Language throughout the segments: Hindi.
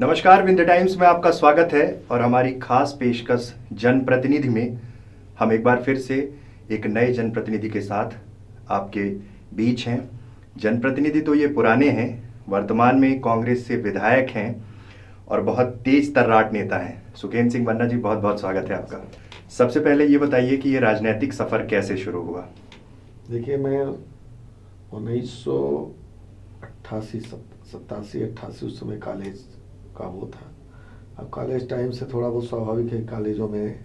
नमस्कार, विंध्य टाइम्स में आपका स्वागत है और हमारी खास पेशकश जनप्रतिनिधि में हम एक बार फिर से एक नए जनप्रतिनिधि के साथ आपके बीच हैं। जनप्रतिनिधि तो ये पुराने हैं, वर्तमान में कांग्रेस से विधायक हैं और बहुत तेज तर्राट नेता हैं। सुखेन सिंह मन्ना जी, बहुत बहुत स्वागत है आपका। सबसे पहले ये बताइए कि ये राजनीतिक सफ़र कैसे शुरू हुआ? देखिए, मैं 1988 87 88 उस समय कॉलेज का वो था। अब कॉलेज टाइम से थोड़ा बहुत स्वाभाविक है, कॉलेजों में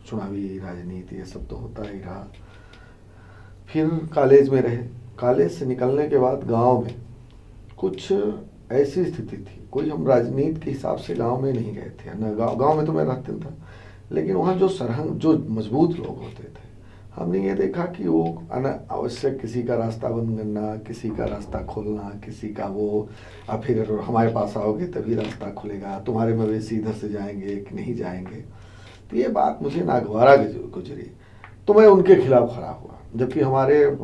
चुनावी राजनीति ये सब तो होता ही रहा। फिर कॉलेज में रहे। कॉलेज से निकलने के बाद गांव में कुछ ऐसी स्थिति थी, कोई हम राजनीति के हिसाब से गांव में नहीं गए थे न। गांव में तो मैं रहता था, लेकिन वहाँ जो सरहंग, जो मजबूत लोग होते थे, हमने ये देखा कि वो अनावश्यक किसी का रास्ता बंद करना, किसी का रास्ता खोलना, किसी का वो अब फिर हमारे पास आओगे तभी रास्ता खुलेगा, तुम्हारे मवेशी इधर से जाएंगे कि नहीं जाएंगे। तो ये बात मुझे नागवारा गुजरी, तो मैं उनके खिलाफ खड़ा हुआ। जबकि हमारे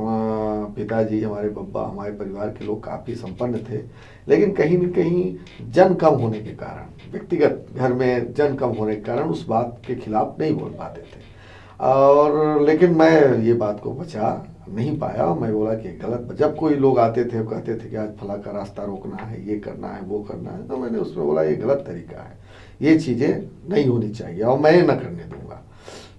पिताजी, हमारे बब्बा, हमारे परिवार के लोग काफ़ी संपन्न थे, लेकिन कहीं न कहीं जन कम होने के कारण, व्यक्तिगत घर में जन कम होने के कारण उस बात के खिलाफ नहीं बोल पाते थे। और लेकिन मैं ये बात को बचा नहीं पाया। मैं बोला कि गलत, जब कोई लोग आते थे कहते थे कि आज फला का रास्ता रोकना है, ये करना है, वो करना है, तो मैंने उसमें बोला ये गलत तरीका है, ये चीज़ें नहीं होनी चाहिए और मैं न करने दूंगा।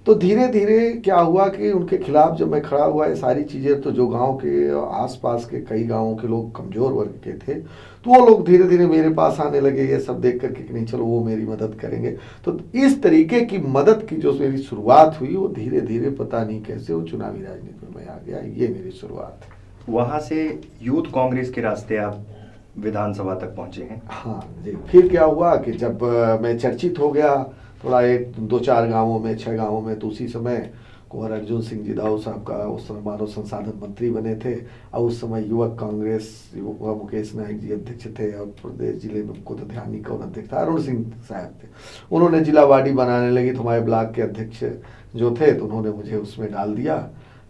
तो धीरे धीरे क्या हुआ कि उनके खिलाफ जब मैं खड़ा हुआ, ये सारी चीज़ें, तो जो गांव के आसपास के कई गांवों के लोग कमज़ोर वर्ग के थे, तो वो लोग धीरे धीरे मेरे पास आने लगे, ये सब देख करके कि नहीं चलो वो मेरी मदद करेंगे। तो इस तरीके की मदद की जो मेरी शुरुआत हुई, वो धीरे धीरे पता नहीं कैसे वो चुनावी राजनीति में आ गया। ये मेरी शुरुआत है। वहाँ से यूथ कांग्रेस के रास्ते आप विधानसभा तक पहुँचे हैं। हाँ जी। फिर क्या हुआ कि जब मैं चर्चित हो गया थोड़ा, एक दो चार गांवों में, 6 गांवों में, तो उसी समय कुंवर अर्जुन सिंह जी दाऊ साहब का उस समय मानव संसाधन मंत्री बने थे, और उस समय युवक कांग्रेस मुकेश नायक जी अध्यक्ष थे, और प्रदेश जिले में को तो ध्यान नहीं कौन अध्यक्ष था, अरुण सिंह साहब थे। उन्होंने जिला वार्डी बनाने लगी, तो हमारे ब्लॉक के अध्यक्ष जो थे, तो उन्होंने मुझे उसमें डाल दिया।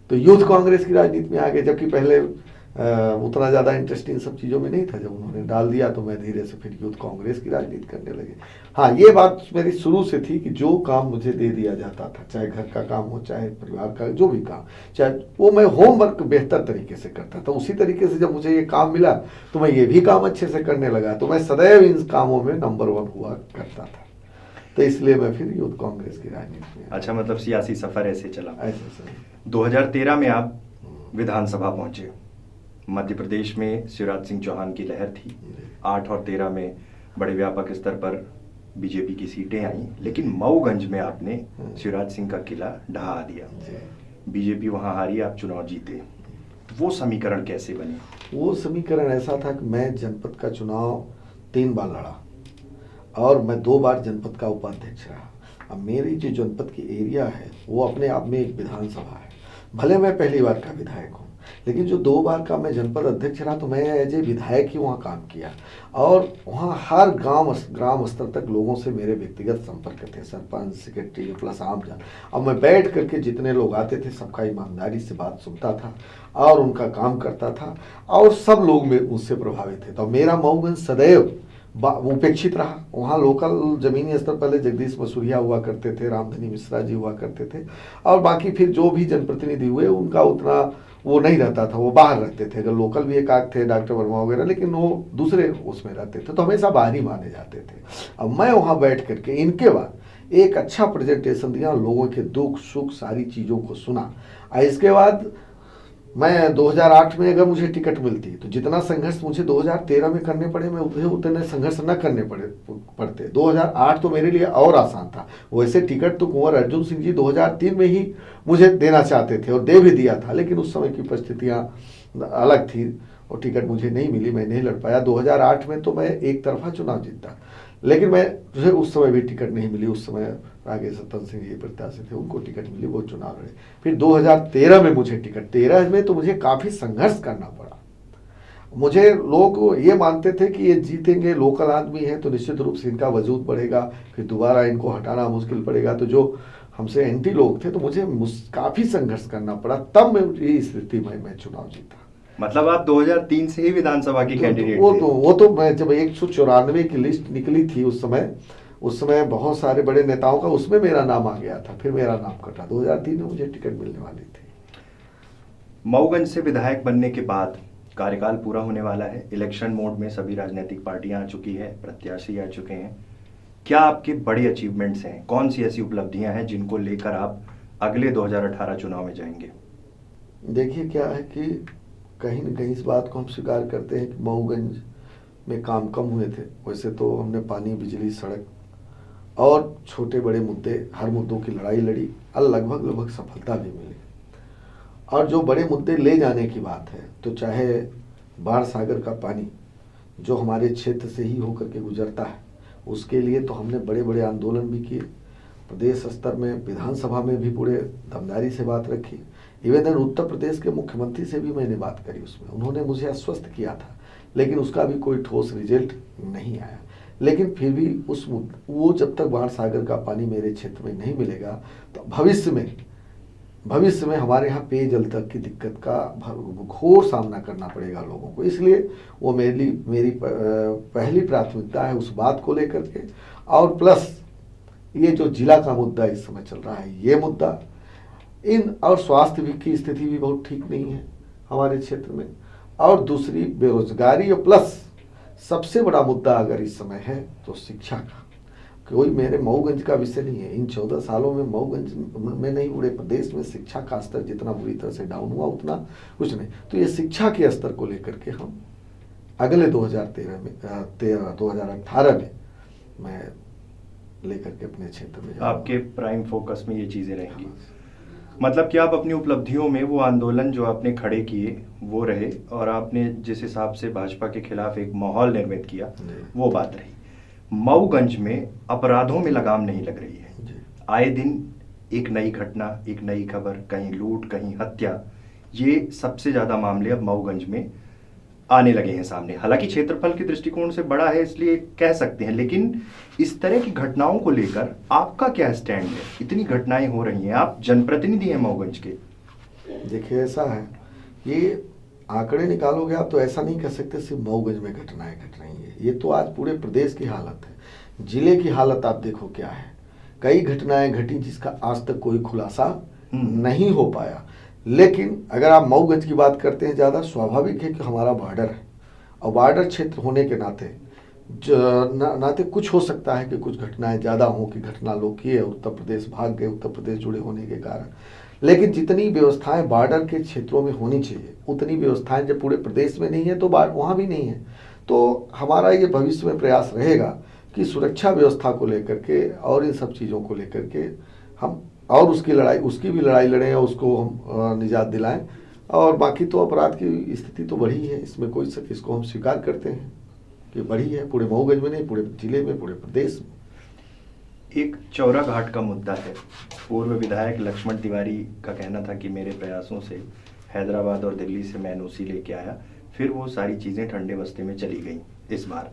तो यूथ कांग्रेस की राजनीति में आ गए, जबकि पहले उतना ज़्यादा इंटरेस्ट इन सब चीज़ों में नहीं था। जब उन्होंने डाल दिया तो मैं धीरे से फिर यूथ कांग्रेस की राजनीति करने लगे। हाँ, ये बात मेरी शुरू से थी कि जो काम मुझे दे दिया जाता था, चाहे घर का काम हो, चाहे परिवार का जो भी काम, चाहे वो मैं होमवर्क बेहतर तरीके से करता था। उसी तरीके से जब मुझे ये काम मिला तो मैं ये भी काम अच्छे से करने लगा, तो मैं सदैव इन कामों में नंबर 1 हुआ करता था। तो इसलिए मैं फिर यूथ कांग्रेस की राजनीति में। अच्छा, मतलब सियासी सफ़र ऐसे चला। ऐसे 2013 में आप विधानसभा पहुंचे। मध्य प्रदेश में शिवराज सिंह चौहान की लहर थी। 8 और 13 में बड़े व्यापक स्तर पर बीजेपी की सीटें आई, लेकिन मऊगंज में आपने शिवराज सिंह का किला ढहा दिया। बीजेपी वहां हारी, आप चुनाव जीते। वो समीकरण कैसे बने? वो समीकरण ऐसा था कि मैं जनपद का चुनाव 3 बार लड़ा और मैं 2 बार जनपद का उपाध्यक्ष रहा। अब मेरी जो जनपद की एरिया है वो अपने आप में एक विधानसभा है। भले मैं पहली बार का विधायक हूँ, लेकिन जो 2 बार का मैं जनपद अध्यक्ष रहा, तो मैं एज ए विधायक ही वहाँ काम किया, और वहाँ हर ग्राम स्तर तक लोगों से मेरे व्यक्तिगत संपर्क थे, सरपंच, सेक्रेटरी प्लस आमजन। अब मैं बैठ करके जितने लोग आते थे सबका ईमानदारी से बात सुनता था और उनका काम करता था, और सब लोग मुझसे प्रभावित थे। तो मेरा मऊगंज सदैव उपेक्षित रहा। वहाँ लोकल जमीनी स्तर पहले जगदीश मसूरिया हुआ करते थे, रामधनी मिश्रा जी हुआ करते थे, और बाकी फिर जो भी जनप्रतिनिधि हुए उनका उतना वो नहीं रहता था, वो बाहर रहते थे। अगर लोकल भी एक आध थे, डॉक्टर वर्मा वगैरह, लेकिन वो दूसरे उसमें रहते थे, तो हमेशा बाहर ही माने जाते थे। अब मैं वहाँ बैठ करके इनके बाद एक अच्छा प्रेजेंटेशन दिया, लोगों के दुख सुख सारी चीज़ों को सुना। इसके बाद मैं 2008 में अगर मुझे टिकट मिलती तो जितना संघर्ष मुझे 2013 में करने पड़े, मैं उतने संघर्ष न करने पड़ते। 2008 तो मेरे लिए और आसान था। वैसे टिकट तो कुंवर अर्जुन सिंह जी 2003 में ही मुझे देना चाहते थे और दे भी दिया था, लेकिन उस समय की परिस्थितियाँ अलग थी और टिकट मुझे नहीं मिली, मैं नहीं लड़ पाया। 2008 में तो मैं एक तरफा चुनाव जीता, लेकिन मुझे उस समय भी टिकट नहीं मिली। उस समय राकेश रतन सिंह ये प्रत्याशी थे, उनको टिकट मिली, वो चुनाव लड़े। फिर 2013 में मुझे टिकट, 13 में तो मुझे काफ़ी संघर्ष करना पड़ा। मुझे लोग ये मानते थे कि ये जीतेंगे, लोकल आदमी है तो निश्चित रूप से इनका वजूद बढ़ेगा, फिर दोबारा इनको हटाना मुश्किल पड़ेगा। तो जो हमसे एंटी लोग थे, तो मुझे काफ़ी संघर्ष करना पड़ा, तब मैं इस स्थिति में मैं चुनाव जीता। मतलब आप 2003 से ही विधानसभा की कैंडिडेट थे। वो तो मैं जब 194 की लिस्ट निकली थी उस समय बहुत सारे बड़े नेताओं का उसमें मेरा नाम आ गया था, फिर मेरा नाम कटा। 2003 में मुझे टिकट मिलने वाली थी। मऊगंज से विधायक बनने के बाद कार्यकाल पूरा होने वाला है, इलेक्शन मोड में सभी राजनीतिक पार्टियां आ चुकी है, प्रत्याशी आ चुके हैं। क्या आपके बड़े अचीवमेंट्स हैं, कौन सी ऐसी उपलब्धियां हैं जिनको लेकर आप अगले 2018 चुनाव में जाएंगे? देखिए क्या है कि कहीं न कहीं इस बात को हम स्वीकार करते हैं कि मऊगंज में काम कम हुए थे। वैसे तो हमने पानी, बिजली, सड़क और छोटे बड़े मुद्दे, हर मुद्दों की लड़ाई लड़ी और लगभग सफलता भी मिली। और जो बड़े मुद्दे ले जाने की बात है, तो चाहे बाढ़ सागर का पानी जो हमारे क्षेत्र से ही होकर के गुजरता है, उसके लिए तो हमने बड़े बड़े आंदोलन भी किए। प्रदेश स्तर में, विधानसभा में भी पूरे दमदारी से बात रखी। इवन उत्तर प्रदेश के मुख्यमंत्री से भी मैंने बात करी, उसमें उन्होंने मुझे आश्वस्त किया था, लेकिन उसका भी कोई ठोस रिजल्ट नहीं आया। लेकिन फिर भी वो जब तक बाढ़ सागर का पानी मेरे क्षेत्र में नहीं मिलेगा, तो भविष्य में हमारे यहाँ पेयजल तक की दिक्कत का घोर सामना करना पड़ेगा लोगों को। इसलिए वो मेरी पहली प्राथमिकता है उस बात को लेकर के। और प्लस ये जो जिला का मुद्दा इस समय चल रहा है, ये मुद्दा और स्वास्थ्य भी की स्थिति भी बहुत ठीक नहीं है हमारे क्षेत्र में। और दूसरी बेरोजगारी, और प्लस सबसे बड़ा मुद्दा अगर इस समय है तो शिक्षा का। कोई मेरे मऊगंज का विषय नहीं है। इन 14 सालों में मऊगंज में नहीं, पूरे प्रदेश में शिक्षा का स्तर जितना बुरी तरह से डाउन हुआ उतना कुछ नहीं। तो ये शिक्षा के स्तर को लेकर के हम अगले 2018 में मैं लेकर के अपने क्षेत्र में आपके प्राइम फोकस में ये चीजें रहेंगी। मतलब कि आप अपनी उपलब्धियों में वो आंदोलन जो आपने खड़े किए वो रहे, और आपने जिस हिसाब से भाजपा के खिलाफ एक माहौल निर्मित किया वो बात रही। मऊगंज में अपराधों में लगाम नहीं लग रही है। आए दिन एक नई घटना, एक नई खबर, कहीं लूट, कहीं हत्या, ये सबसे ज्यादा मामले अब मऊगंज में आने लगे हैं सामने। हालांकि क्षेत्रफल के दृष्टिकोण से बड़ा है इसलिए कह सकते हैं, लेकिन इस तरह की घटनाओं को लेकर आपका क्या स्टैंड है? इतनी घटनाएं हो रही हैं, आप जनप्रतिनिधि हैं मऊगंज के। देखिए ऐसा है, ये आंकड़े निकालोगे आप तो ऐसा नहीं कह सकते सिर्फ मऊगंज में घटनाएं घट रही हैं। ये तो आज पूरे प्रदेश की हालत है। जिले की हालत आप देखो क्या है। कई घटनाएं घटी जिसका आज तक कोई खुलासा नहीं हो पाया। लेकिन अगर आप मऊगंज की बात करते हैं, ज़्यादा स्वाभाविक है कि हमारा बॉर्डर है, और बॉर्डर क्षेत्र होने के नाते कुछ हो सकता है कि कुछ घटनाएं ज़्यादा हों, कि घटना लोग किए, उत्तर प्रदेश भाग गए, उत्तर प्रदेश जुड़े होने के कारण। लेकिन जितनी व्यवस्थाएं बॉर्डर के क्षेत्रों में होनी चाहिए, उतनी व्यवस्थाएं जब पूरे प्रदेश में नहीं है तो वहाँ भी नहीं है। तो हमारा ये भविष्य में प्रयास रहेगा कि सुरक्षा व्यवस्था को लेकर के और इन सब चीज़ों को लेकर के हम और उसकी भी लड़ाई लड़ें और उसको हम निजात दिलाएं। और बाकी तो अपराध की स्थिति तो बढ़ी है, इसमें कोई शक, इसको हम स्वीकार करते हैं कि बढ़ी है, पूरे मऊगंज में नहीं, पूरे जिले में, पूरे प्रदेश में। एक चौरा घाट का मुद्दा है। पूर्व विधायक लक्ष्मण तिवारी का कहना था कि मेरे प्रयासों से हैदराबाद और दिल्ली से मैं एनओसी लेके आया, फिर वो सारी चीज़ें ठंडे बस्ते में चली गई। इस बार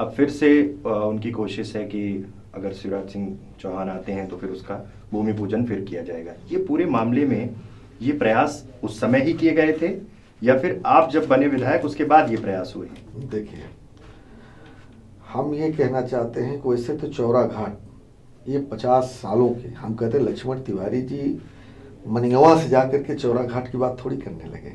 अब फिर से उनकी कोशिश है कि अगर शिवराज सिंह चौहान आते हैं तो फिर उसका भूमि पूजन फिर किया जाएगा। ये पूरे मामले में ये प्रयास उस समय ही किए गए थे या फिर आप जब बने विधायक उसके बाद ये प्रयास हुए? देखिए, हम ये कहना चाहते हैं कि वैसे तो चौरा घाट ये 50 सालों के, हम कहते हैं लक्ष्मण तिवारी जी मनिगवा से जाकर के चौरा घाट की बात थोड़ी करने लगे।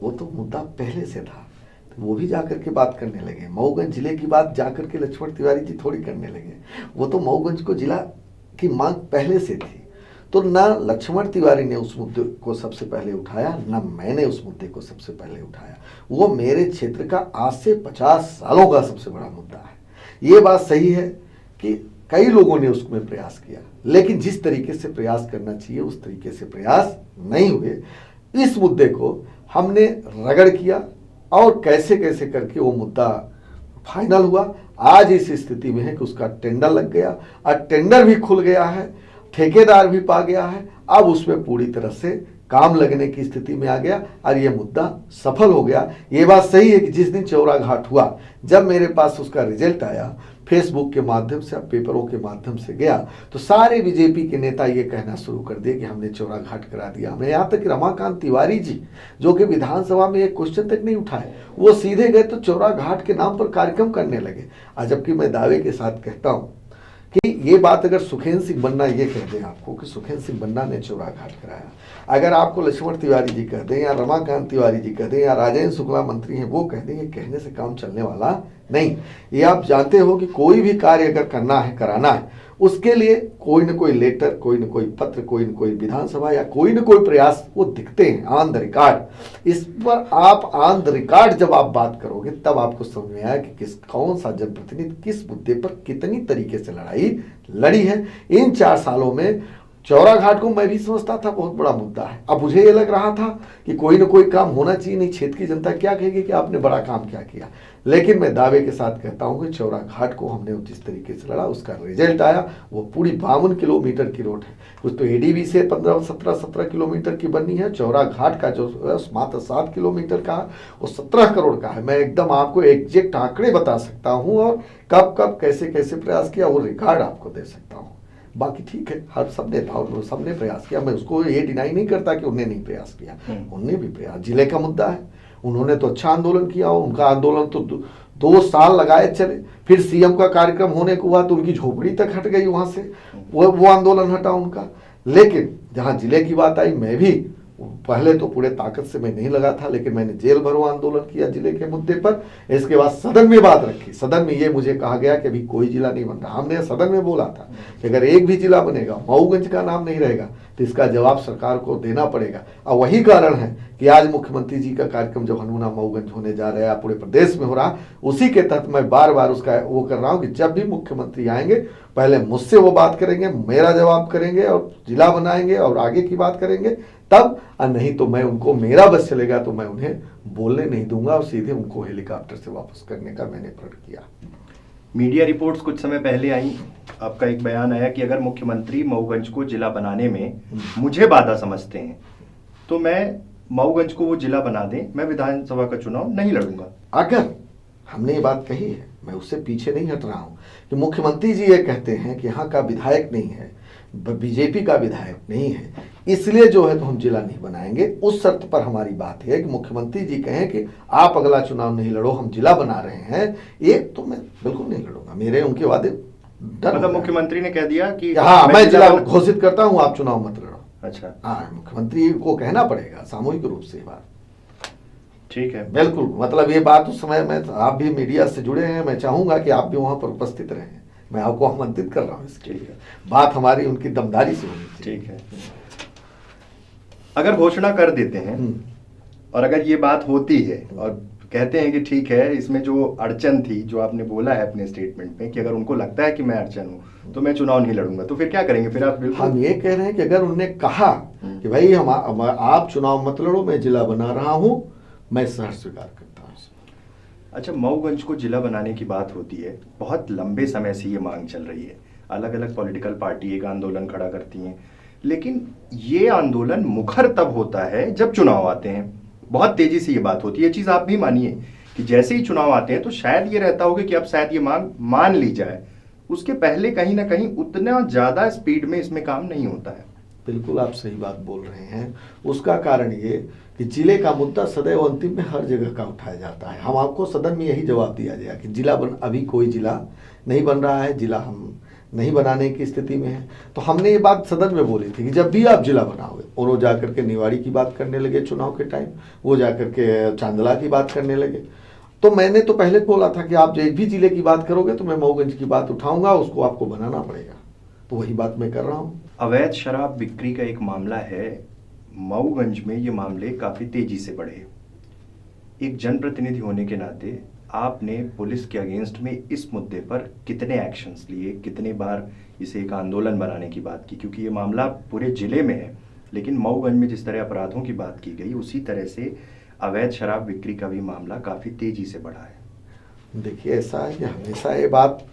वो तो मुद्दा पहले से था, तो वो भी जाकर के बात करने लगे। मऊगंज जिले की बात जाकर के लक्ष्मण तिवारी जी थोड़ी करने लगे। वो तो मऊगंज को जिला की मांग पहले से थी। तो ना लक्ष्मण तिवारी ने उस मुद्दे को सबसे पहले उठाया, ना मैंने उस मुद्दे को सबसे पहले उठाया। वो मेरे क्षेत्र का आज से 50 सालों का सबसे बड़ा मुद्दा है। ये बात सही है कि कई लोगों ने उसमें प्रयास किया, लेकिन जिस तरीके से प्रयास करना चाहिए उस तरीके से प्रयास नहीं हुए। इस मुद्दे को हमने रगड़ किया और कैसे कैसे करके वो मुद्दा फाइनल हुआ। आज इस स्थिति में है कि उसका टेंडर लग गया और टेंडर भी खुल गया है, ठेकेदार भी पा गया है। अब उसमें पूरी तरह से काम लगने की स्थिति में आ गया और ये मुद्दा सफल हो गया। ये बात सही है कि जिस दिन चौरा घाट हुआ, जब मेरे पास उसका रिजल्ट आया फेसबुक के माध्यम से, अब पेपरों के माध्यम से गया तो सारे बीजेपी के नेता ये कहना शुरू कर दिए कि हमने चौरा घाट करा दिया। हमने यहाँ तक कि रमाकांत तिवारी जी जो कि विधानसभा में एक क्वेश्चन तक नहीं उठाए, वो सीधे गए तो चौरा घाट के नाम पर कार्यक्रम करने लगे। जबकि मैं दावे के साथ कहता हूँ कि ये बात अगर सुखेंद्र सिंह बन्ना ये कह दें आपको कि सुखेंद्र सिंह बन्ना ने चौरा घाट कराया, अगर आपको लक्ष्मण तिवारी जी कह दें या रमाकांत तिवारी जी कह दें या राजेंद्र शुक्ला मंत्री हैं वो कह दें, ये कहने से काम चलने वाला नहीं। ये आप जानते हो कि कोई भी कार्य अगर करना है, कराना है, उसके लिए कोई न कोई लेटर, कोई न कोई पत्र, कोई न कोई विधानसभा या कोई न कोई प्रयास वो दिखते हैं ऑन द रिकॉर्ड। इस पर आप ऑन द रिकॉर्ड जब आप बात करोगे तब आपको समझ में आया कि कौन सा जनप्रतिनिधि किस मुद्दे पर कितनी तरीके से लड़ाई लड़ी है। इन 4 सालों में चौरा घाट को मैं भी समझता था बहुत बड़ा मुद्दा है। अब मुझे ये लग रहा था कि कोई ना कोई काम होना चाहिए, नहीं क्षेत्र की जनता क्या कहेगी कि आपने बड़ा काम क्या किया। लेकिन मैं दावे के साथ कहता हूं कि चौरा घाट को हमने जिस तरीके से लड़ा उसका रिजल्ट आया। वो पूरी 52 किलोमीटर की रोड है, कुछ तो एडीबी से 15-17 किलोमीटर की बनी है। चौरा घाट का जो मात्र 7 किलोमीटर का है, वो 17 करोड़ का है। मैं एकदम आपको एग्जैक्ट आंकड़े बता सकता हूँ और कब कब कैसे कैसे प्रयास किया वो रिकॉर्ड आपको दे सकता हूँ। बाकी ठीक है, हर सब नेताओं सबने प्रयास किया, मैं उसको ये डिनाई नहीं करता कि उन्होंने नहीं प्रयास किया, उन्होंने भी प्रयास। जिले का मुद्दा है, उन्होंने तो अच्छा आंदोलन किया, उनका आंदोलन तो 2 साल लगाए चले। फिर सीएम का कार्यक्रम होने को हुआ तो उनकी झोपड़ी तक हट गई वहां से, वो आंदोलन हटा उनका। लेकिन जहां जिले की बात आई, मैं भी पहले तो पूरे ताकत से मैं नहीं लगा था, लेकिन मैंने जेल भरो आंदोलन किया जिले के मुद्दे पर। इसके बाद सदन में बात रखी, सदन में ये मुझे कहा गया कि अभी कोई जिला नहीं बन रहा। हमने सदन में बोला था कि अगर एक भी जिला बनेगा, मऊगंज का नाम नहीं रहेगा, तो इसका जवाब सरकार को देना पड़ेगा। और वही कारण है कि आज मुख्यमंत्री जी का कार्यक्रम जो हनुमाना मऊगंज होने जा रहा है, पूरे प्रदेश में हो रहा, उसी के तहत मैं बार बार उसका वो कर रहा हूँ कि जब भी मुख्यमंत्री आएंगे पहले मुझसे वो बात करेंगे, मेरा जवाब करेंगे और जिला बनाएंगे और आगे की बात करेंगे तब, और नहीं तो मैं उनको, मेरा बस चलेगा तो मैं उन्हें बोलने नहीं दूंगा और सीधे उनको हेलीकॉप्टर से वापस करने का मैंने प्रण किया। मीडिया रिपोर्ट्स कुछ समय पहले आई, आपका एक बयान आया कि अगर मुख्यमंत्री मऊगंज को जिला बनाने में मुझे बाधा समझते हैं तो मैं मऊगंज को वो जिला बना दें, मैं विधानसभा का चुनाव नहीं लड़ूंगा। अगर हमने ये बात कही है, मैं उससे पीछे नहीं हट रहा हूं कि मुख्यमंत्री जी ये कहते हैं कि यहाँ का विधायक नहीं है, बीजेपी का विधायक नहीं है, इसलिए जो है तो हम जिला नहीं बनाएंगे। उस शर्त पर हमारी बात है कि मुख्यमंत्री जी कहें कि आप अगला चुनाव नहीं लड़ो, हम जिला बना रहे हैं, ये तो मैं बिल्कुल नहीं लड़ूंगा। मेरे उनके वादे मतलब मुख्यमंत्री ने कह दिया कि हाँ मैं जिला घोषित करता हूँ, आप चुनाव मत लड़ो। अच्छा, हाँ, मुख्यमंत्री को कहना पड़ेगा सामूहिक रूप से बात। ठीक है, बिल्कुल। मतलब ये बात उस समय में, आप भी मीडिया से जुड़े हैं, मैं चाहूंगा कि आप भी वहां पर उपस्थित रहें, मैं आपको आमंत्रित कर रहा हूँ इसके लिए। बात हमारी उनकी दमदारी से होनी चाहिए। ठीक है, अगर घोषणा कर देते हैं और अगर ये बात होती है और कहते हैं कि ठीक है, इसमें जो अड़चन थी, जो आपने बोला है अपने स्टेटमेंट में कि अगर उनको लगता है कि मैं अड़चन हूं तो मैं चुनाव नहीं लड़ूंगा, तो फिर क्या करेंगे? फिर आप बिल्कुल, हम ये कह रहे हैं कि अगर उन्होंने कहा कि भाई हम आप चुनाव मत लड़ो, मैं जिला बना रहा हूं, मैं सहर्ष स्वीकार करता हूं। अच्छा, मऊगंज को जिला बनाने की बात होती है, बहुत लंबे समय से ये मांग चल रही है, अलग अलग पॉलिटिकल पार्टी एक आंदोलन खड़ा करती हैं, लेकिन ये आंदोलन मुखर तब होता है जब चुनाव आते हैं। बहुत तेजी से ये बात होती है, ये चीज आप भी मानिए कि जैसे ही चुनाव आते हैं तो शायद ये रहता होगा कि अब शायद ये मांग मान ली जाए, उसके पहले कहीं ना कहीं उतना ज्यादा स्पीड में इसमें काम नहीं होता है। बिल्कुल आप सही बात बोल रहे हैं। उसका कारण ये कि जिले का मुद्दा सदैव अंतिम में हर जगह का उठाया जाता है। हम आपको सदन में यही जवाब दिया जाए कि जिला अभी कोई जिला नहीं बन रहा है, जिला हम नहीं बनाने की स्थिति में है। तो हमने ये बात सदन में बोली थी कि जब भी आप जिला बनाओगे, और वो जाकर के निवाड़ी की बात करने लगे चुनाव के टाइम, वो जाकर के चांदला की बात करने लगे, तो मैंने तो पहले बोला था कि आप एक भी जिले की बात करोगे तो मैं मऊगंज की बात उठाऊंगा, उसको आपको बनाना पड़ेगा। तो वही बात मैं कर रहा हूँ। अवैध शराब बिक्री का एक मामला है, मऊगंज में ये मामले काफी तेजी से बढ़े। एक जनप्रतिनिधि होने के नाते आपने पुलिस के अगेंस्ट में इस मुद्दे पर कितने एक्शंस लिए, कितने बार इसे एक आंदोलन बनाने की बात की? क्योंकि ये मामला पूरे जिले में है, लेकिन मऊगंज में जिस तरह अपराधों की बात की गई, उसी तरह से अवैध शराब बिक्री का भी मामला काफी तेजी से बढ़ा है। देखिए, ऐसा है कि हमेशा ये बात,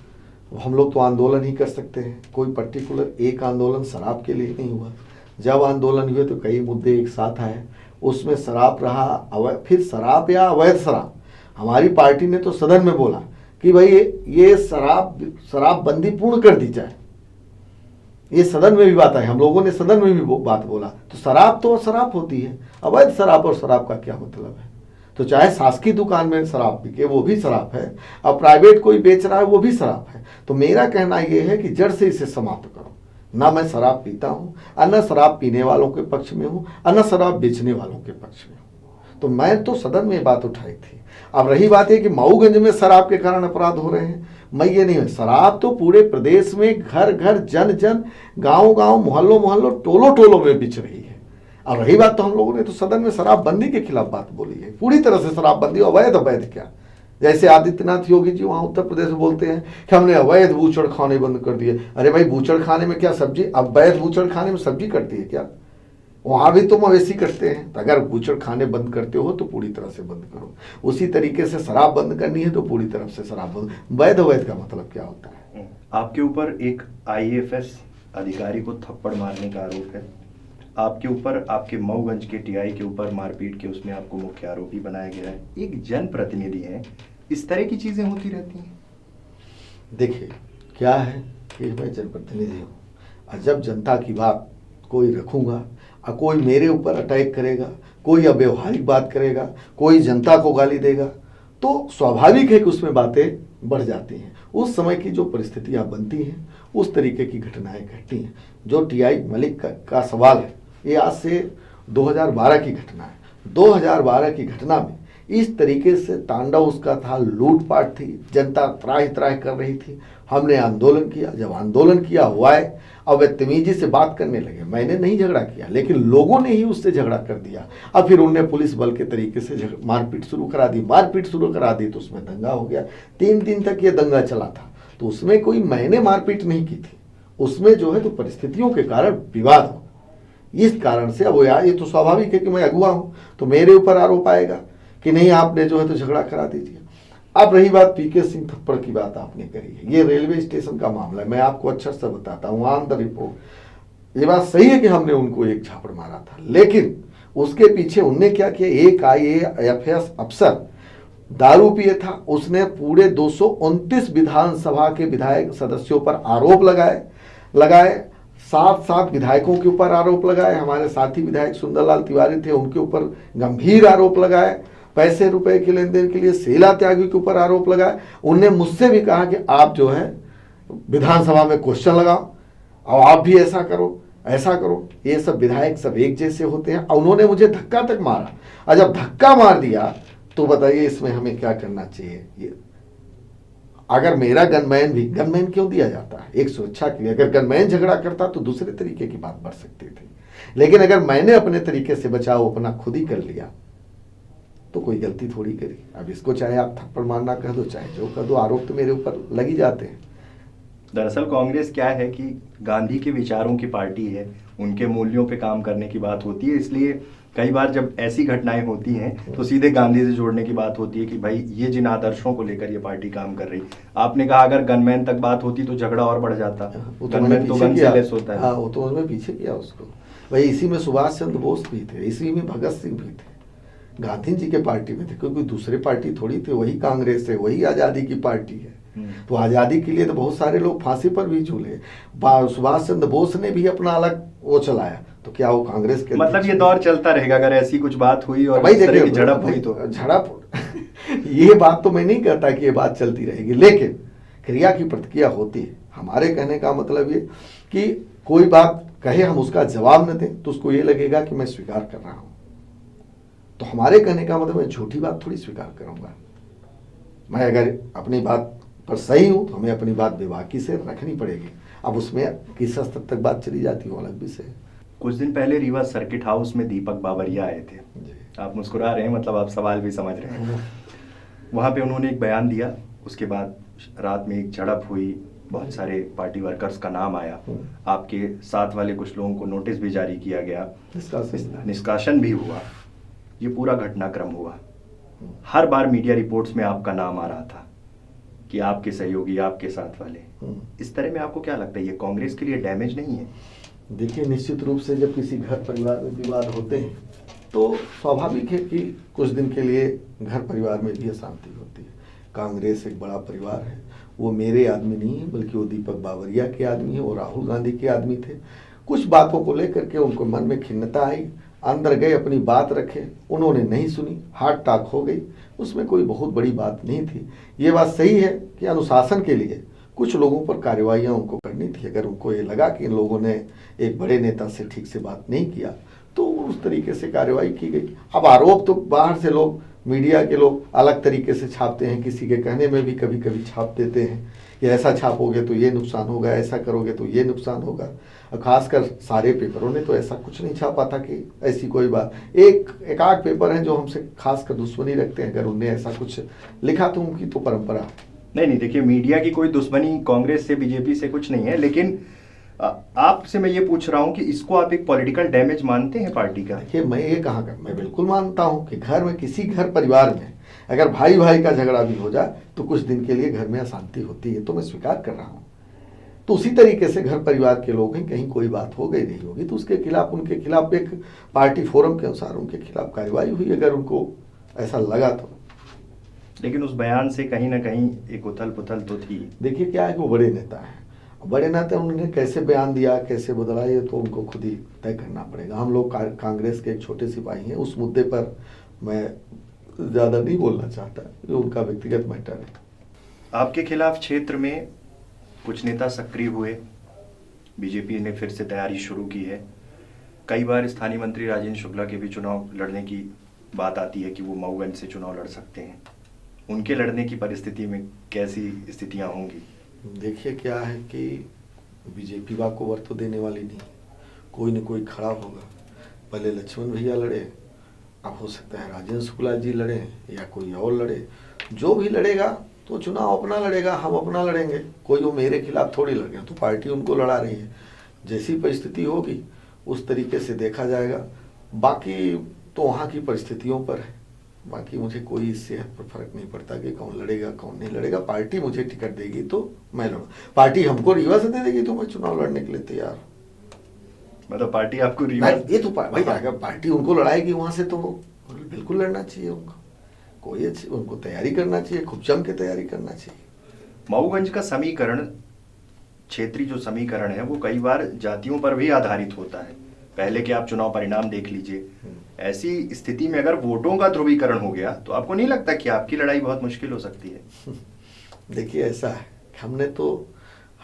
हम लोग तो आंदोलन ही कर सकते हैं, कोई पर्टिकुलर एक आंदोलन शराब के लिए नहीं हुआ। जब आंदोलन हुए तो कई मुद्दे एक साथ आए, उसमें शराब रहा, फिर शराब या अवैध शराब। हमारी पार्टी ने तो सदन में बोला कि भाई ये शराबबंदी पूर्ण कर दी जाए। ये सदन में भी बात आई, हम लोगों ने सदन में भी वो बात बोला। तो शराब तो शराब होती है, अवैध शराब और शराब का क्या मतलब है? तो चाहे शासकीय दुकान में शराब बिके वो भी शराब है, और प्राइवेट कोई बेच रहा है वो भी शराब है। तो मेरा कहना ये है कि जड़ से इसे समाप्त करो। ना मैं शराब पीता हूँ, और न शराब पीने वालों के पक्ष में हूँ, और न शराब बेचने वालों के पक्ष में हूँ। तो मैं तो सदन में बात उठाई थी। अब रही बात है कि मऊगंज में शराब के कारण अपराध हो रहे हैं, मैं ये नहीं, शराब तो पूरे प्रदेश में घर घर, जन जन, गांव गांव, मोहल्लों मोहल्लों, टोलों टोलों में बिच रही है। और रही बात, तो हम लोगों ने तो सदन में शराबबंदी के खिलाफ बात बोली है, पूरी तरह से शराबबंदी। अवैध अवैध क्या, जैसे आदित्यनाथ योगी जी वहाँ उत्तर प्रदेश में बोलते हैं कि हमने अवैध बूचड़ खाने बंद कर दिए। अरे भाई, बूचड़ खाने में क्या सब्जी, अवैध बूचड़ खाने में सब्जी कटती है क्या? वहाँ भी तो मवेशी कटते हैं। तो अगर बूचड़ खाने बंद करते हो तो पूरी तरह से बंद करो। उसी तरीके से शराब बंद करनी है तो पूरी तरफ से शराब बंद। वैध अवैध का मतलब क्या होता है? आपके ऊपर एक आईएफएस अधिकारी को थप्पड़ मारने का आरोप है, आपके ऊपर, आपके मऊगंज के टीआई के ऊपर मारपीट के उसमें आपको मुख्य आरोपी बनाया गया है। एक जनप्रतिनिधि है, इस तरह की चीजें होती रहती हैं। देखिए क्या है कि मैं जनप्रतिनिधि हूँ, और जब जनता की बात कोई रखूँगा और कोई मेरे ऊपर अटैक करेगा, कोई अव्यवहारिक बात करेगा, कोई जनता को गाली देगा, तो स्वाभाविक है कि उसमें बातें बढ़ जाती हैं। उस समय की जो परिस्थितियाँ बनती हैं उस तरीके की घटनाएं घटती हैं। जो टीआई मलिक का सवाल है, ये आज से 2012 की घटना है। 2012 की घटना में इस तरीके से तांडव उसका था, लूटपाट थी, जनता त्राहि त्राहि कर रही थी। हमने आंदोलन किया, जब आंदोलन किया हुआ है, अब बदतमीजी से बात करने लगे। मैंने नहीं झगड़ा किया, लेकिन लोगों ने ही उससे झगड़ा कर दिया। अब फिर उनने पुलिस बल के तरीके से मारपीट शुरू करा दी, तो उसमें दंगा हो गया। 3 दिन तक ये दंगा चला था। तो उसमें कोई मैंने मारपीट नहीं की थी, उसमें जो है तो परिस्थितियों के कारण विवाद हो। इस कारण से अब यार, ये तो स्वाभाविक है कि मैं अगुआ हूँ, तो मेरे ऊपर आरोप आएगा कि नहीं आपने जो है तो झगड़ा करा दीजिए। अब रही बात पीके सिंह थप्पड़ की बात आपने करी है, ये रेलवे स्टेशन का मामला है। मैं आपको अच्छा से बताता हूँ, ऑन द रिपोर्ट। ये बात सही है कि हमने उनको एक झापड़ मारा था, लेकिन उसके पीछे उनने क्या किया, एक आईएएस अफसर दारू पिए था, उसने पूरे 229 विधानसभा के विधायक सदस्यों पर आरोप लगाए 7 विधायकों के ऊपर आरोप लगाए। हमारे साथी विधायक सुंदरलाल तिवारी थे, उनके ऊपर गंभीर आरोप लगाए। पैसे रुपए के लेन देन के लिए शीला त्यागी के ऊपर आरोप लगाए। उनने मुझसे भी कहा कि आप जो है विधानसभा में क्वेश्चन लगाओ और आप भी ऐसा करो। ये सब विधायक सब एक जैसे होते हैं। और उन्होंने मुझे धक्का तक मारा, और जब धक्का मार दिया तो बताइए इसमें हमें क्या करना चाहिए? ये अगर मेरा गनमैन क्यों दिया जाता है? एक सुरक्षा के लिए। अगर गनमैन झगड़ा करता तो दूसरे तरीके की बात बढ़ सकती थी, लेकिन अगर मैंने अपने तरीके से बचाव अपना खुद ही कर लिया तो कोई गलती थोड़ी करी। अब इसको चाहे आप थप्पड़ मारना कह दो, चाहे जो कह दो, आरोप तो मेरे ऊपर लग ही जाते हैं। दरअसल कांग्रेस क्या है कि गांधी के विचारों की पार्टी है, उनके मूल्यों पे काम करने की बात होती है। इसलिए कई बार जब ऐसी घटनाएं होती हैं तो सीधे गांधी से जोड़ने की बात होती है कि भाई ये जिन आदर्शों को लेकर ये पार्टी काम कर रही। आपने कहा अगर गनमैन तक बात होती तो झगड़ा और बढ़ जाता। गनमैन तो गन से लेस होता है। हाँ, वो तो उसमें पीछे किया उसको। भाई इसी में सुभाष चंद्र बोस भी थे, इसी में भगत सिंह भी थे, गांधी जी के पार्टी में थे, क्योंकि दूसरे पार्टी थोड़ी थे। वही कांग्रेस है, वही आजादी की पार्टी है। तो आजादी के लिए तो बहुत सारे लोग फांसी पर भी झूले। सुभाष चंद्र बोस ने भी अपना अलग वो चलाया, तो क्या वो कांग्रेस के मतलब ये दौर चलता रहेगा अगर ऐसी कुछ बात हुई और भाई इस तरह की झड़प हुई तो ये बात तो मैं नहीं कहता कि ये बात चलती रहेगी, लेकिन क्रिया की प्रतिक्रिया होती है। हमारे कहने का मतलब ये कि कोई बात कहे हम उसका जवाब न दें तो उसको ये लगेगा कि मैं स्वीकार कर रहा हूं। तो हमारे कहने का मतलब मैं झूठी बात थोड़ी स्वीकार करूंगा। मैं अगर अपनी बात पर सही हूं तो हमें अपनी बात बेबाकी से रखनी पड़ेगी। अब उसमें किस हद तक बात चली जाती है अलग विषय है। कुछ दिन पहले रीवा सर्किट हाउस में दीपक बाबरिया आए थे। आप मुस्कुरा रहे हैं, मतलब आप सवाल भी समझ रहे हैं। वहाँ पे उन्होंने एक बयान दिया, उसके बाद रात में एक झड़प हुई, बहुत सारे पार्टी वर्कर्स का नाम आया, आपके साथ वाले कुछ लोगों को नोटिस भी जारी किया गया, निष्कासन भी हुआ। ये पूरा घटनाक्रम हुआ। हर बार मीडिया रिपोर्ट्स में आपका नाम आ रहा था कि आपके सहयोगी, आपके साथ वाले। इस तरह में आपको क्या लगता है ये कांग्रेस के लिए डैमेज नहीं है? देखिए, निश्चित रूप से जब किसी घर परिवार में विवाद होते हैं तो स्वाभाविक है कि कुछ दिन के लिए घर परिवार में भी अशांति होती है। कांग्रेस एक बड़ा परिवार है। वो मेरे आदमी नहीं है, बल्कि वो दीपक बावरिया के आदमी है, वो राहुल गांधी के आदमी थे। कुछ बातों को लेकर के उनको मन में खिन्नता आई, अंदर गए, अपनी बात रखे, उन्होंने नहीं सुनी, हार्ट अटैक हो गई। उसमें कोई बहुत बड़ी बात नहीं थी। ये बात सही है कि अनुशासन के लिए कुछ लोगों पर कार्रवाइयाँ उनको करनी थी। अगर उनको ये लगा कि इन लोगों ने एक बड़े नेता से ठीक से बात नहीं किया तो उस तरीके से कार्रवाई की गई। अब आरोप तो बाहर से लोग, मीडिया के लोग अलग तरीके से छापते हैं, किसी के कहने में भी कभी कभी छाप देते हैं कि ऐसा छापोगे तो ये नुकसान होगा, ऐसा करोगे तो ये नुकसान होगा। और खासकर सारे पेपरों ने तो ऐसा कुछ नहीं छापा था कि ऐसी कोई बात। एक आध पेपर हैं जो हमसे खासकर दुश्मनी रखते हैं, अगर उनने ऐसा कुछ लिखा तो उनकी तो परंपरा। नहीं, देखिए, मीडिया की कोई दुश्मनी कांग्रेस से, बीजेपी से कुछ नहीं है, लेकिन आपसे मैं ये पूछ रहा हूँ कि इसको आप एक पॉलिटिकल डैमेज मानते हैं पार्टी का? देखिए, मैं ये कहाँ कर, मैं बिल्कुल मानता हूँ कि घर में, किसी घर परिवार में अगर भाई भाई का झगड़ा भी हो जाए तो कुछ दिन के लिए घर में अशांति होती है, तो मैं स्वीकार कर रहा हूँ। तो उसी तरीके से घर परिवार के लोग हैं, कहीं कोई बात हो गई नहीं होगी तो उसके खिलाफ, उनके खिलाफ एक पार्टी फोरम के अनुसार उनके खिलाफ कार्रवाई हुई, अगर उनको ऐसा लगा तो। लेकिन उस बयान से कहीं ना कहीं एक उथल पुथल तो थी। देखिए, क्या है कि वो बड़े नेता हैं, बड़े नेता, उन्होंने कैसे बयान दिया, कैसे बदला, ये तो उनको खुद ही तय करना पड़ेगा। हम लोग कांग्रेस के एक छोटे सिपाही हैं, उस मुद्दे पर मैं ज़्यादा नहीं बोलना चाहता, ये उनका व्यक्तिगत मैटर है। आपके खिलाफ क्षेत्र में कुछ नेता सक्रिय हुए, बीजेपी ने फिर से तैयारी शुरू की है। कई बार स्थानीय मंत्री राजेंद्र शुक्ला के भी चुनाव लड़ने की बात आती है कि वो मऊगंज से चुनाव लड़ सकते हैं। उनके लड़ने की परिस्थिति में कैसी स्थितियां होंगी? देखिए, क्या है कि बीजेपी बा को वर्त तो देने वाली नहीं, कोई न कोई खड़ा होगा। पहले लक्ष्मण भैया लड़े, अब हो सकता है राजेंद्र शुक्ला जी लड़े या कोई और लड़े। जो भी लड़ेगा तो चुनाव अपना लड़ेगा, हम अपना लड़ेंगे। कोई वो मेरे खिलाफ थोड़ी लड़ गया, तो पार्टी उनको लड़ा रही है। जैसी परिस्थिति होगी उस तरीके से देखा जाएगा। बाकी तो वहाँ की परिस्थितियों पर है। बाकी मुझे कोई इससे पर फर्क नहीं पड़ता कि कौन लड़ेगा कौन नहीं लड़ेगा। पार्टी मुझे टिकट देगी तो मैं लड़ूँ, पार्टी हमको रीवा से दे देगी तो मैं चुनाव लड़ने के लिए तैयार हूँ। मतलब पार्टी आपको रीवा? ये तो भाई, अगर पार्टी उनको लड़ाएगी वहाँ से तो बिल्कुल लड़ना चाहिए उनको, कोई अच्छी, उनको तैयारी करना चाहिए, खूब जम के तैयारी करना चाहिए। मऊगंज का समीकरण, क्षेत्रीय जो समीकरण है, वो कई बार जातियों पर भी आधारित होता है। पहले के आप चुनाव परिणाम देख लीजिए। ऐसी स्थिति में अगर वोटों का ध्रुवीकरण हो गया तो आपको नहीं लगता कि आपकी लड़ाई बहुत मुश्किल हो सकती है? देखिए, ऐसा है,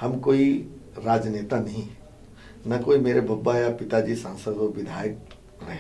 हम कोई राजनेता नहीं, न कोई मेरे बब्बा या पिताजी सांसद और विधायक रहे।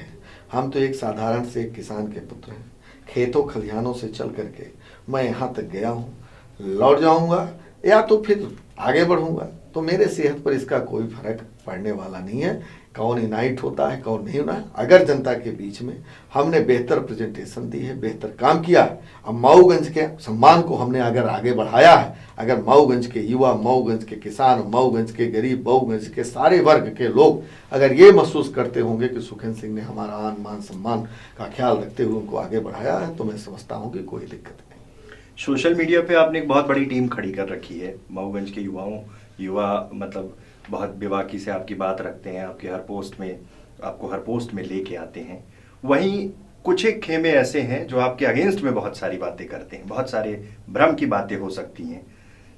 हम तो एक साधारण से एक किसान के पुत्र हैं। खेतों खलिहानों से चल करके मैं यहाँ तक गया हूँ, लौट जाऊँगा या तो फिर आगे बढ़ूँगा, तो मेरे सेहत पर इसका कोई फर्क पड़ने वाला नहीं है। कौन इनाइट होता है कौन नहीं होना है। अगर जनता के बीच में हमने बेहतर प्रेजेंटेशन दी है, बेहतर काम किया है, अब मऊगंज के सम्मान को हमने अगर आगे बढ़ाया है, अगर मऊगंज के युवा, मऊगंज के किसान, मऊगंज के गरीब, मऊगंज के सारे वर्ग के लोग अगर ये महसूस करते होंगे कि सुखेंद्र सिंह ने हमारा आन मान सम्मान का ख्याल रखते हुए उनको आगे बढ़ाया है, तो मैं समझता हूँ कि कोई दिक्कत नहीं। सोशल मीडिया पे आपने एक बहुत बड़ी टीम खड़ी कर रखी है। मऊगंज के युवा मतलब बहुत बेबाकी से आपकी बात रखते हैं, आपको हर पोस्ट में लेके आते हैं। वहीं कुछ एक खेमे ऐसे हैं जो आपके अगेंस्ट में बहुत सारी बातें करते हैं, बहुत सारे भ्रम की बातें हो सकती हैं।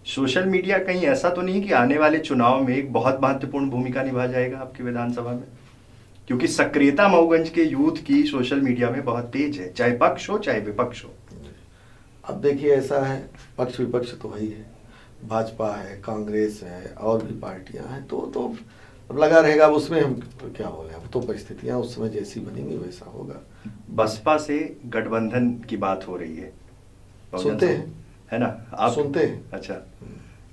सोशल मीडिया कहीं ऐसा तो नहीं कि आने वाले चुनाव में एक बहुत महत्वपूर्ण भूमिका निभा जाएगा आपकी विधानसभा में? क्योंकि सक्रियता मऊगंज के यूथ की सोशल मीडिया में बहुत तेज है, चाहे पक्ष हो चाहे विपक्ष हो। अब देखिए, ऐसा है, पक्ष विपक्ष तो वही है, भाजपा है, कांग्रेस है, और भी पार्टियां हैं, तो लगा रहेगा। उसमें हम क्या बोले, अब तो परिस्थितियां उस समय जैसी बनेंगी वैसा होगा। बसपा से गठबंधन की बात हो रही है, सुनते हैं, है ना? आप सुनते हैं? अच्छा,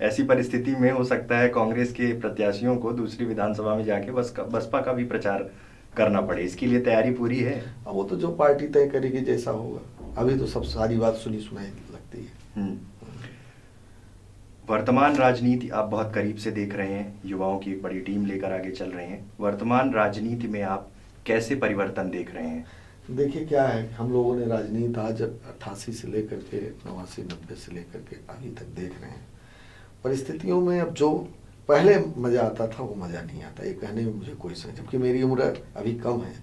ऐसी परिस्थिति में हो सकता है कांग्रेस के प्रत्याशियों को दूसरी विधानसभा में जाके बसपा का भी प्रचार करना पड़े, इसके लिए तैयारी पूरी है? अब वो तो जो पार्टी तय करेगी जैसा होगा, अभी तो सब सारी बात सुनी सुनाई लगती है। वर्तमान राजनीति आप बहुत करीब से देख रहे हैं, युवाओं की एक बड़ी टीम लेकर आगे चल रहे हैं। वर्तमान राजनीति में आप कैसे परिवर्तन देख रहे हैं? देखिए, क्या है, हम लोगों ने राजनीति आज 88 से लेकर के 89 90 से लेकर के अभी तक देख रहे हैं। परिस्थितियों में अब जो पहले मज़ा आता था वो मज़ा नहीं आता। ये कहने में मुझे कोई समझ, जबकि मेरी उम्र अभी कम है,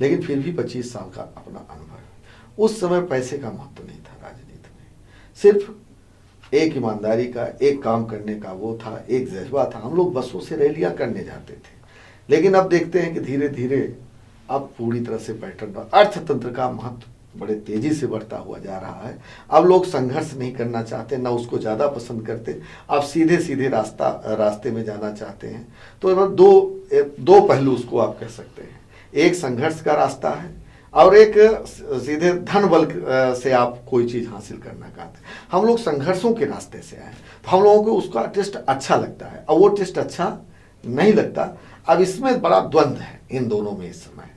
लेकिन फिर भी 25 साल का अपना अनुभव है। उस समय पैसे का महत्व नहीं था राजनीति में। सिर्फ एक ईमानदारी का, एक काम करने का वो था, एक जज्बा था। हम लोग बसों से रैलियां करने जाते थे, लेकिन अब देखते हैं कि धीरे धीरे अब पूरी तरह से पैटर्न, अर्थतंत्र का महत्व बड़े तेजी से बढ़ता हुआ जा रहा है। अब लोग संघर्ष नहीं करना चाहते, ना उसको ज़्यादा पसंद करते, अब सीधे सीधे रास्ते में जाना चाहते हैं। तो दो पहलू उसको आप कह सकते हैं, एक संघर्ष का रास्ता है और एक सीधे धन बल से आप कोई चीज़ हासिल करना चाहते हैं। हम लोग संघर्षों के रास्ते से आए, तो हम लोगों को उसका टेस्ट अच्छा लगता है, और वो टेस्ट अच्छा नहीं लगता। अब इसमें बड़ा द्वंद्व है इन दोनों में इस समय।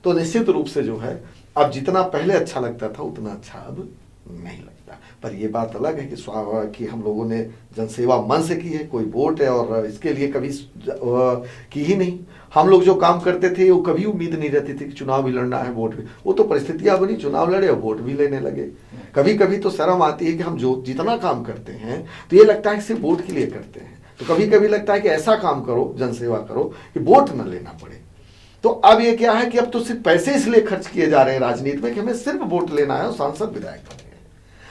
तो निश्चित रूप से जो है, अब जितना पहले अच्छा लगता था उतना अच्छा अब नहीं लगता। पर ये बात अलग है कि हम लोगों ने जनसेवा मन से की है, कोई वोट है और इसके लिए कभी की ही नहीं। हम लोग जो काम करते थे वो कभी उम्मीद नहीं रहती थी कि चुनाव भी लड़ना है, वोट भी, वो तो परिस्थितियां बनी, चुनाव लड़े और वोट भी लेने लगे। कभी कभी तो शर्म आती है कि हम जो जितना काम करते हैं तो ये लगता है कि सिर्फ वोट के लिए करते हैं। तो कभी कभी लगता है कि ऐसा काम करो, जनसेवा करो कि वोट न लेना पड़े। तो अब ये क्या है कि अब तो सिर्फ पैसे इसलिए खर्च किए जा रहे हैं राजनीति में कि हमें सिर्फ वोट लेना है और सांसद विधायक बने हैं।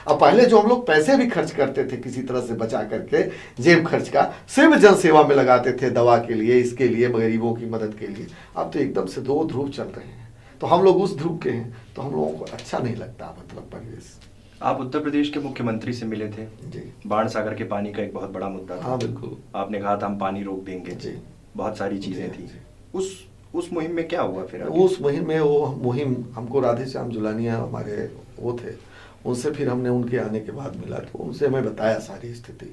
अब पहले जो हम लोग पैसे भी खर्च करते थे किसी तरह से बचा करके, जेब खर्च का, सिर्फ जनसेवा में लगाते थे, दवा के लिए, इसके लिए, गरीबों की मदद के लिए। अब तो एकदम से दो ध्रुव चल रहे हैं, तो हम लोग उस ध्रुव के हैं, तो हम लोगों को अच्छा नहीं लगता मतलब परिवेश। आप उत्तर प्रदेश के मुख्यमंत्री से मिले थे जी। बाण सागर के पानी का एक बहुत बड़ा मुद्दा था। हाँ बिल्कुल। आपने कहा था हम पानी रोक देंगे जी। बहुत सारी चीजें जी, थी। जी। उस मुहिम में क्या हुआ फिर आगे? उस मुहिम में, वो मुहिम हमको राधेश्याम जुलानिया हमारे वो थे, उनसे फिर हमने उनके आने के बाद मिला, तो उनसे मैं बताया सारी स्थिति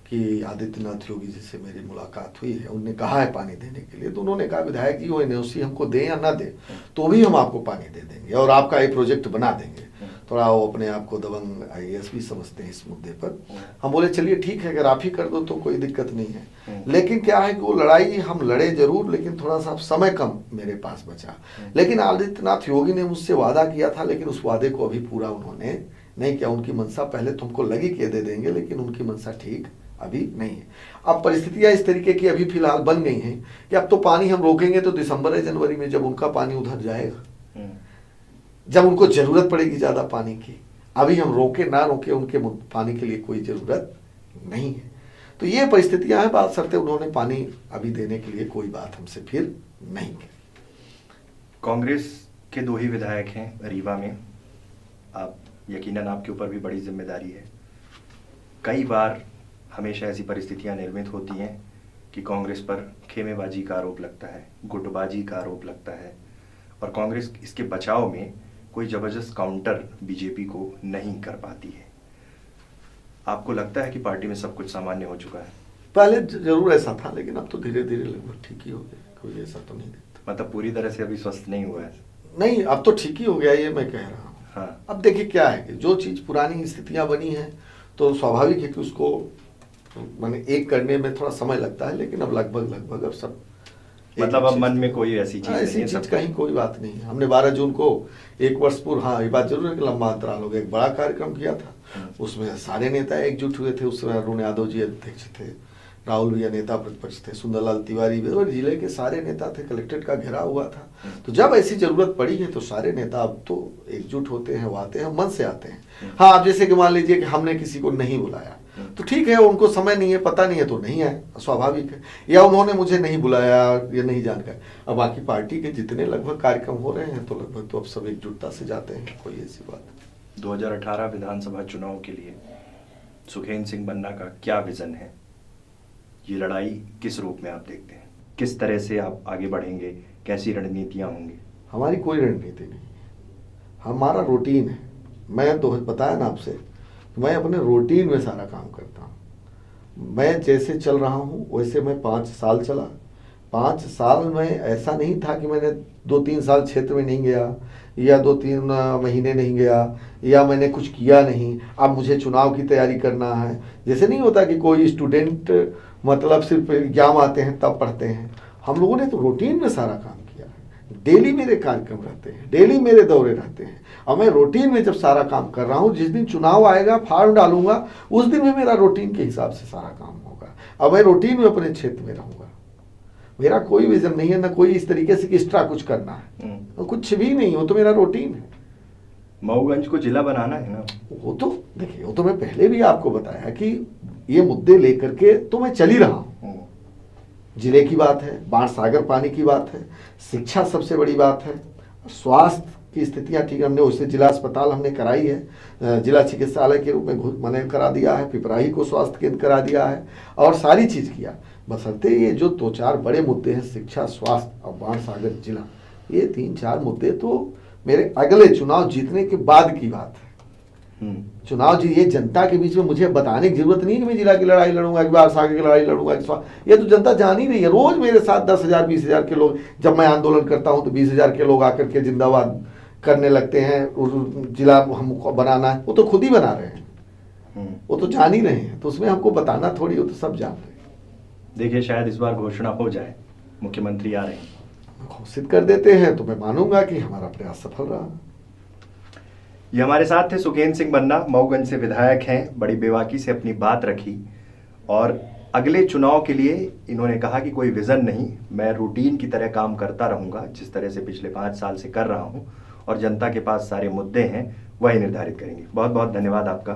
कि आदित्यनाथ योगी जी से मेरी मुलाकात हुई है, उनने कहा है पानी देने के लिए। तो उन्होंने कहा विधायक जी वो एनओसी हमको दें या ना दें तो भी हम आपको पानी दे देंगे और आपका एक प्रोजेक्ट बना देंगे। थोड़ा वो अपने आप को दबंग IAS भी समझते हैं इस मुद्दे पर। हम बोले चलिए ठीक है, अगर आप ही कर दो तो कोई दिक्कत नहीं है। लेकिन क्या है कि वो लड़ाई हम लड़े जरूर, लेकिन थोड़ा सा समय कम मेरे पास बचा। लेकिन आदित्यनाथ योगी ने मुझसे वादा किया था, लेकिन उस वादे को अभी पूरा उन्होंने नहीं किया। उनकी मंशा पहले तुमको लगी कि दे देंगे, लेकिन उनकी मंशा ठीक अभी नहीं है। अब परिस्थितियां इस तरीके की अभी फिलहाल बन गई हैं कि अब तो पानी हम रोकेंगे तो दिसंबर या जनवरी में, जब उनका पानी उधर जाएगा, जब उनको जरूरत पड़ेगी ज्यादा पानी की। अभी हम रोके ना रोके, उनके पानी के लिए कोई जरूरत नहीं है। तो ये परिस्थितियां हैं। बात सरते उन्होंने पानी अभी देने के लिए कोई बात हमसे फिर नहीं की। कांग्रेस के 2 ही विधायक हैं रीवा में, आप यकीनन आपके ऊपर भी बड़ी जिम्मेदारी है। कई बार हमेशा ऐसी परिस्थितियां निर्मित होती हैं कि कांग्रेस पर खेमेबाजी का आरोप लगता है, गुटबाजी का आरोप लगता है, और कांग्रेस इसके बचाव में कोई जबरदस्त काउंटर बीजेपी को नहीं कर पाती है। आपको लगता है कि पार्टी में सब कुछ सामान्य हो चुका है? पहले जरूर ऐसा था, लेकिन अब तो धीरे धीरे लगभग ठीक ही हो गया, कोई ऐसा तो नहीं दिखता। मतलब पूरी तरह से अभी स्वस्थ नहीं हुआ है? नहीं, अब तो ठीक ही हो गया, ये मैं कह रहा हूँ। हाँ। अब देखिए क्या है कि जो चीज पुरानी स्थितियां बनी हैं तो स्वाभाविक है कि उसको मैंने एक करने में थोड़ा समय लगता है, लेकिन अब लगभग अब सब मतलब अब मन में कोई ऐसी चीज नहीं है? चीज कहीं कोई बात नहीं है। हमने 12 जून को 1 वर्ष पूर्व, हाँ ये बात जरूर है कि लंबा अंतराल हो गया, एक बड़ा कार्यक्रम किया था। उसमें सारे नेता एकजुट हुए थे। उस समय अरुण यादव जी अध्यक्ष थे, राहुल भैया नेता प्रतिपक्ष थे, सुंदरलाल तिवारी भी, और जिले के सारे नेता थे। कलेक्ट्रेट का घेराव हुआ था। तो जब ऐसी जरूरत पड़ी है तो सारे नेता अब तो एकजुट होते हैं, वो आते हैं, मन से आते हैं। हाँ, अब जैसे कि मान लीजिए कि हमने किसी को नहीं बुलाया तो ठीक है, उनको समय नहीं है, पता नहीं है तो नहीं आए, स्वाभाविक है। या उन्होंने मुझे नहीं बुलाया या नहीं जानकर। अब बाकी पार्टी के जितने लगभग कार्यक्रम हो रहे हैं तो लगभग तो अब सब एकजुटता से जाते हैं, कोई ऐसी बात। 2018 विधानसभा चुनाव के लिए सुखेंद्र सिंह बन्ना का क्या विजन है? ये लड़ाई किस रूप में आप देखते हैं? किस तरह से आप आगे बढ़ेंगे? कैसी रणनीतियां होंगी? हमारी कोई रणनीति नहीं है, हमारा रूटीन है। मैं तो बताया ना आपसे, मैं अपने रूटीन में सारा काम करता हूँ। मैं जैसे चल रहा हूँ वैसे मैं 5 साल चला। 5 साल में ऐसा नहीं था कि मैंने 2-3 साल क्षेत्र में नहीं गया या 2-3 महीने नहीं गया या मैंने कुछ किया नहीं, अब मुझे चुनाव की तैयारी करना है। जैसे नहीं होता कि कोई स्टूडेंट मतलब सिर्फ एग्जाम आते हैं तब पढ़ते हैं। हम लोगों ने तो रूटीन में सारा काम किया है। डेली मेरे कार्यक्रम रहते हैं, डेली मेरे दौरे रहते हैं। और मैं रूटीन में जब सारा काम कर रहा हूँ, जिस दिन चुनाव आएगा फॉर्म डालूंगा उस दिन भी मेरा रूटीन के हिसाब से सारा काम होगा। अब मैं रूटीन में अपने क्षेत्र में रहूंगा। मेरा कोई विजन नहीं है, ना कोई इस तरीके से कि एक्स्ट्रा कुछ करना है, कुछ भी नहीं हो, तो मेरा रूटीन है। मऊगंज को जिला बनाना है ना। वो तो देखिए, वो तो मैं पहले भी आपको बताया कि ये मुद्दे लेकर के तो मैं चल ही रहा हूँ। जिले की बात है, बाणसागर पानी की बात है, शिक्षा सबसे बड़ी बात है, स्वास्थ्य की स्थितियां ठीक, हमने उससे जिला अस्पताल हमने कराई है, जिला चिकित्सालय के रूप में मैंने करा दिया है, पिपराही को स्वास्थ्य केंद्र करा दिया है और सारी चीज़ किया। बशर्ते ये जो 2-4 बड़े मुद्दे हैं, शिक्षा, स्वास्थ्य और बाणसागर जिला, ये 3-4 मुद्दे तो मेरे अगले चुनाव जीतने के बाद की बात है। चुनाव जी, ये जनता के बीच में मुझे बताने की जरूरत नहीं कि मैं जिला की लड़ाई लड़ूंगा कि बाणसागर की लड़ाई लड़ूंगा, ये तो जनता जान ही रही है। रोज मेरे साथ 10,000 20,000 के लोग, जब मैं आंदोलन करता हूं तो 20,000 के लोग आकर के जिंदाबाद करने लगते हैं। जिला हमको बनाना है, वो तो खुद ही बना रहे हैं, वो तो जान ही रहे हैं, तो उसमें हमको बताना थोड़ी, वो तो सब जान रहे हैं। देखिए, शायद इस बार घोषणा हो जाए, मुख्यमंत्री आ रहे हैं, घोषित कर देते हैं तो मैं मानूंगा कि हमारा प्रयास सफल रहा। ये हमारे साथ थे सुखेंद्र सिंह बन्ना, मऊगंज से विधायक हैं। बड़ी बेबाकी से अपनी बात रखी और अगले चुनाव के लिए इन्होंने कहा कि कोई विजन नहीं, मैं रूटीन की तरह काम करता रहूंगा जिस तरह से पिछले 5 साल से कर रहा हूं, और जनता के पास सारे मुद्दे हैं वही निर्धारित करेंगे। बहुत बहुत धन्यवाद आपका।